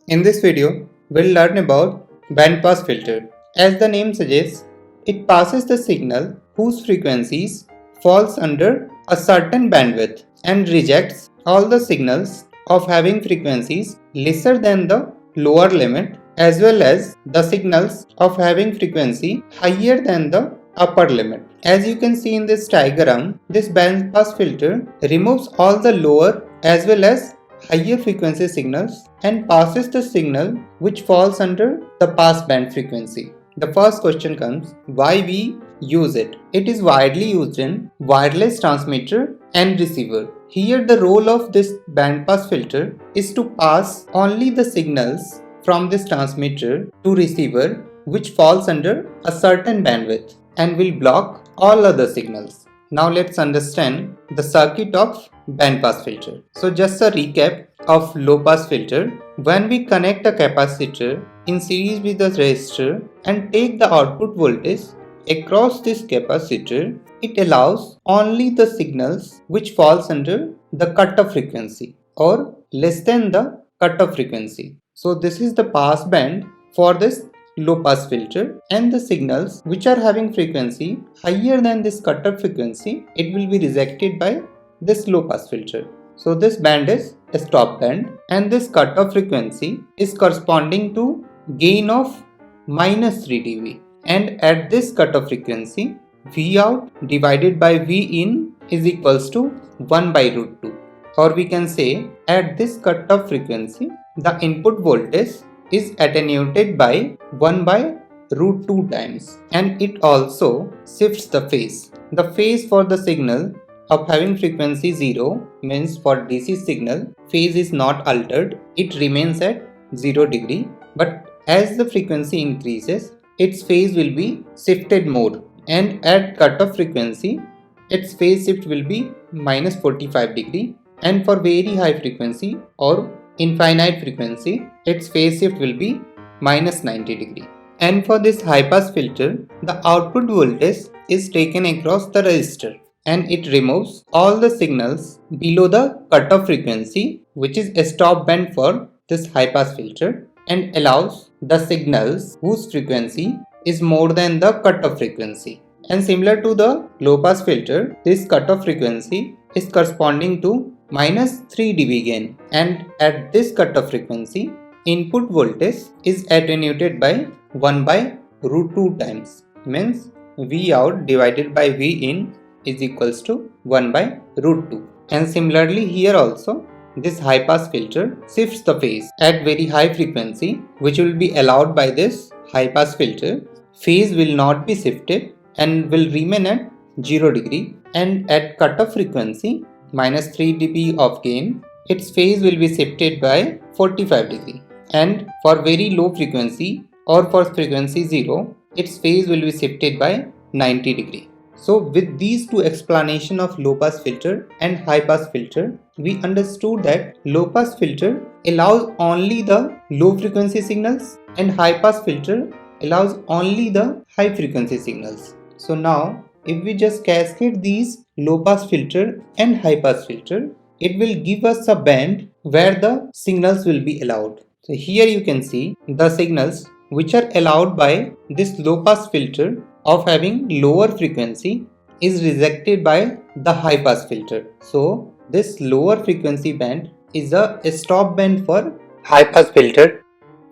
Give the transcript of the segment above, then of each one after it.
In this video, we'll learn about band pass filter. As the name suggests, it passes the signal whose frequencies falls under a certain bandwidth and rejects all the signals of having frequencies lesser than the lower limit as well as the signals of having frequency higher than the upper limit. As you can see in this diagram, this band pass filter removes all the lower as well as higher frequency signals and passes the signal which falls under the pass band frequency. The first question comes, why we use it? It is widely used in wireless transmitter and receiver. Here the role of this band pass filter is to pass only the signals from this transmitter to receiver which falls under a certain bandwidth and will block all other signals. Now let's understand the circuit of band pass filter. So just a recap of low pass filter. When we connect a capacitor in series with a resistor and take the output voltage across this capacitor, it allows only the signals which falls under the cutoff frequency or less than the cutoff frequency. So this is the pass band for this low pass filter, and the signals which are having frequency higher than this cutoff frequency, it will be rejected by this low pass filter. So this band is a stop band and this cutoff frequency is corresponding to gain of minus 3 dB, and at this cutoff frequency V out divided by V in is equals to 1 by root 2, or we can say at this cutoff frequency the input voltage is attenuated by 1 by root 2 times, and it also shifts the phase. The phase for the signal of having frequency 0 means for DC signal phase is not altered, it remains at 0 degree, but as the frequency increases its phase will be shifted more, and at cutoff frequency its phase shift will be minus 45 degree, and for very high frequency or infinite frequency its phase shift will be minus 90 degree. And for this high pass filter, the output voltage is taken across the resistor and it removes all the signals below the cutoff frequency, which is a stop band for this high pass filter, and allows the signals whose frequency is more than the cutoff frequency. And similar to the low pass filter, this cutoff frequency is corresponding to minus 3 dB gain, and at this cutoff frequency input voltage is attenuated by 1 by root 2 times, means V out divided by V in is equals to 1 by root 2. And similarly here also this high pass filter shifts the phase at very high frequency, which will be allowed by this high pass filter. Phase will not be shifted and will remain at 0 degree, and at cutoff frequency minus 3 dB of gain, its phase will be shifted by 45 degree, and for very low frequency or for frequency 0, its phase will be shifted by 90 degree. So with these two explanations of low pass filter and high pass filter, we understood that low pass filter allows only the low frequency signals and high pass filter allows only the high frequency signals. So now if we just cascade these low pass filter and high pass filter, it will give us a band where the signals will be allowed. So here you can see the signals which are allowed by this low pass filter of having lower frequency is rejected by the high pass filter. So this lower frequency band is a stop band for high pass filter,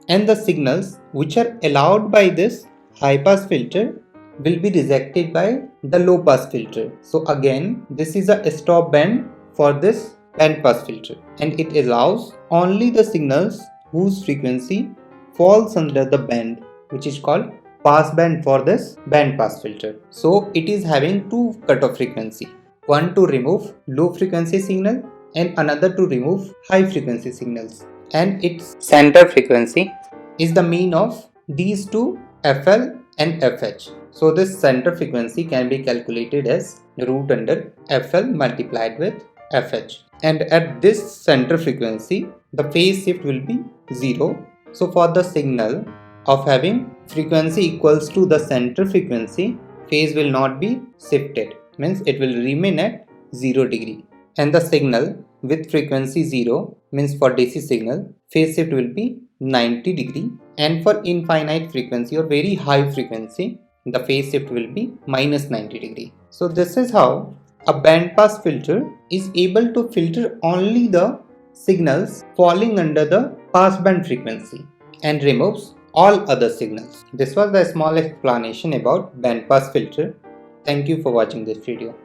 and the signals which are allowed by this high pass filter will be rejected by the low pass filter. So again this is a stop band for this band pass filter, and it allows only the signals whose frequency falls under the band, which is called pass band for this band pass filter. So it is having two cutoff frequency, one to remove low frequency signal and another to remove high frequency signals, and its center frequency is the mean of these two FL and FH. So this center frequency can be calculated as root under FL multiplied with FH, and at this center frequency the phase shift will be 0. So for the signal of having frequency equals to the center frequency, phase will not be shifted, means it will remain at 0 degree. and the signal with frequency 0 means for DC signal phase shift will be 90 degree, and for infinite frequency or very high frequency the phase shift will be minus 90 degree. So this is how a band pass filter is able to filter only the signals falling under the passband frequency and removes all other signals. This was the small explanation about band pass filter. Thank you for watching this video.